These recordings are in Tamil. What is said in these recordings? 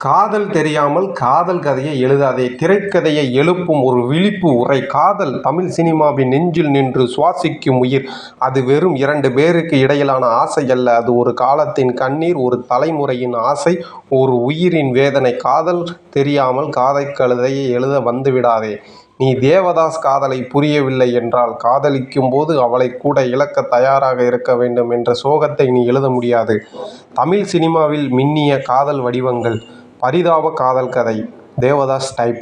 காதல் தெரியாமல் காதல் கதையை எழுதாதே. திரைக்கதையை எழுப்பும் ஒரு விழிப்பு உரை. காதல் தமிழ் சினிமாவின் நெஞ்சில் நின்று சுவாசிக்கும் உயிர். அது வெறும் 2 பேருக்கு இடையிலான ஆசை அல்ல. அது ஒரு காலத்தின் கண்ணீர், ஒரு தலைமுறையின் ஆசை, ஒரு உயிரின் வேதனை. காதல் தெரியாமல் காதல் கதையை எழுத வந்துவிடாதே. நீ தேவதாஸ் காதலை புரியவில்லை என்றால், காதலிக்கும் போது அவளை கூட இழக்க தயாராக இருக்க வேண்டும் என்ற சோகத்தை நீ எழுத முடியாது. தமிழ் சினிமாவில் மின்னிய காதல் வடிவங்கள். பரிதாப காதல் கதை. தேவதாஸ் டைப்.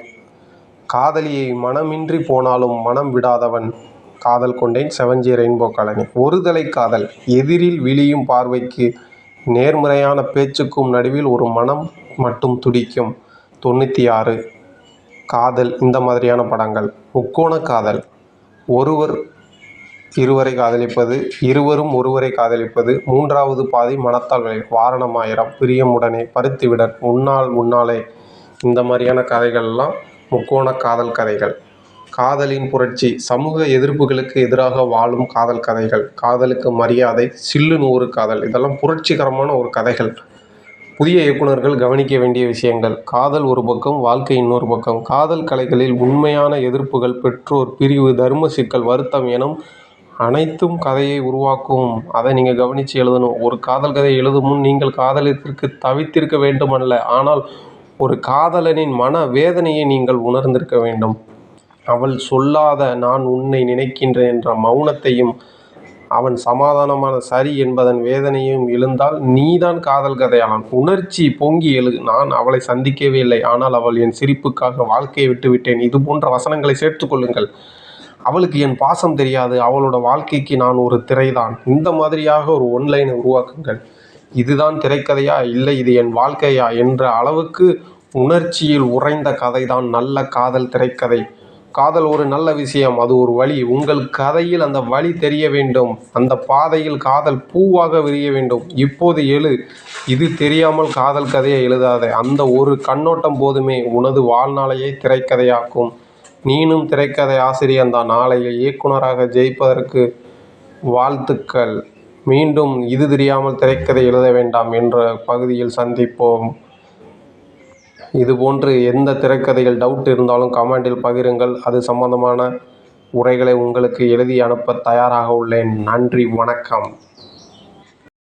காதலியை மனமின்றி போனாலும் மனம் விடாதவன். காதல் கொண்டேன். 7G rainbow colony. ஒருதலை காதல். எதிரில் விழியும் பார்வைக்கு நேர்மறையான பேச்சுக்கும் நடுவில் ஒரு மனம் மட்டும் துடிக்கும். 96. காதல். இந்த மாதிரியான படங்கள். முக்கோண காதல். ஒருவர் இருவரை காதலிப்பது, இருவரும் ஒருவரை காதலிப்பது, மூன்றாவது பாதி மனத்தால் விளை. வாரணம் 1000, பிரியமுடனே, பருத்திவிடன், உன்னாலே. இந்த மாதிரியான கதைகள்லாம் முக்கோண காதல் கதைகள். காதலின் புரட்சி. சமூக எதிர்ப்புகளுக்கு எதிராக வாழும் காதல் கதைகள். காதலுக்கு மரியாதை. சில்லுன்னு ஒரு காதல். இதெல்லாம் புரட்சிகரமான ஒரு கதைகள். புதிய இயக்குனர்கள் கவனிக்க வேண்டிய விஷயங்கள். காதல் ஒரு பக்கம், வாழ்க்கை இன்னொரு பக்கம். காதல் கலைகளில் உண்மையான எதிர்ப்புகள், பெற்றோர், பிரிவு, தர்ம சிக்கல், வருத்தம் எனும் அனைத்தும் கதையை உருவாக்கும். அதை நீங்கள் கவனித்து எழுதணும். ஒரு காதல் கதை எழுதும் முன் நீங்கள் காதலிற்கு தவித்திருக்க வேண்டுமல்ல, ஆனால் ஒரு காதலனின் மன வேதனையை நீங்கள் உணர்ந்திருக்க வேண்டும். அவள் சொல்லாத நான் உன்னை நினைக்கின்றேன் என்ற மௌனத்தையும், அவன் சமாதானமான சரி என்பதன் வேதனையும் எழுந்தால் நீதான் காதல் கதையாளன். உணர்ச்சி பொங்கி எழு. நான் அவளை சந்திக்கவே இல்லை, ஆனால் அவள் என் சிரிப்புக்காக வாழ்க்கையை விட்டுவிட்டேன். இது போன்ற வசனங்களை சேர்த்துக்கொள்ளுங்கள். அவளுக்கு என் பாசம் தெரியாது, அவளோட வாழ்க்கைக்கு நான் ஒரு திரைதான். இந்த மாதிரியாக ஒரு ஒன்லைனை உருவாக்குங்கள். இதுதான் திரைக்கதையா, இல்லை இது என் வாழ்க்கையா என்ற அளவுக்கு உணர்ச்சியில் உறைந்த கதைதான் நல்ல காதல் திரைக்கதை. காதல் ஒரு நல்ல விஷயம், அது ஒரு வழி. உங்கள் கதையில் அந்த வழி தெரிய வேண்டும். அந்த பாதையில் காதல் பூவாக விரிய வேண்டும். இப்போது எழு. இது தெரியாமல் காதல் கதையை எழுதாதே. அந்த ஒரு கண்ணோட்டம் போதுமே உனது வாழ்நாளையே திரைக்கதையாக்கும். நீனும் திரைக்கதை ஆசிரியன்தான். நாளைய இயக்குனராக ஜெயிப்பதற்கு வாழ்த்துக்கள். மீண்டும் இது தெரியாமல் திரைக்கதை எழுத வேண்டாம் என்ற பகுதியில் சந்திப்போம். இதுபோன்று எந்த திரைக்கதைகள் டவுட் இருந்தாலும் கமெண்டில் பகிருங்கள். அது சம்பந்தமான உரைகளை உங்களுக்கு எழுதி அனுப்ப தயாராக உள்ளேன். நன்றி, வணக்கம்.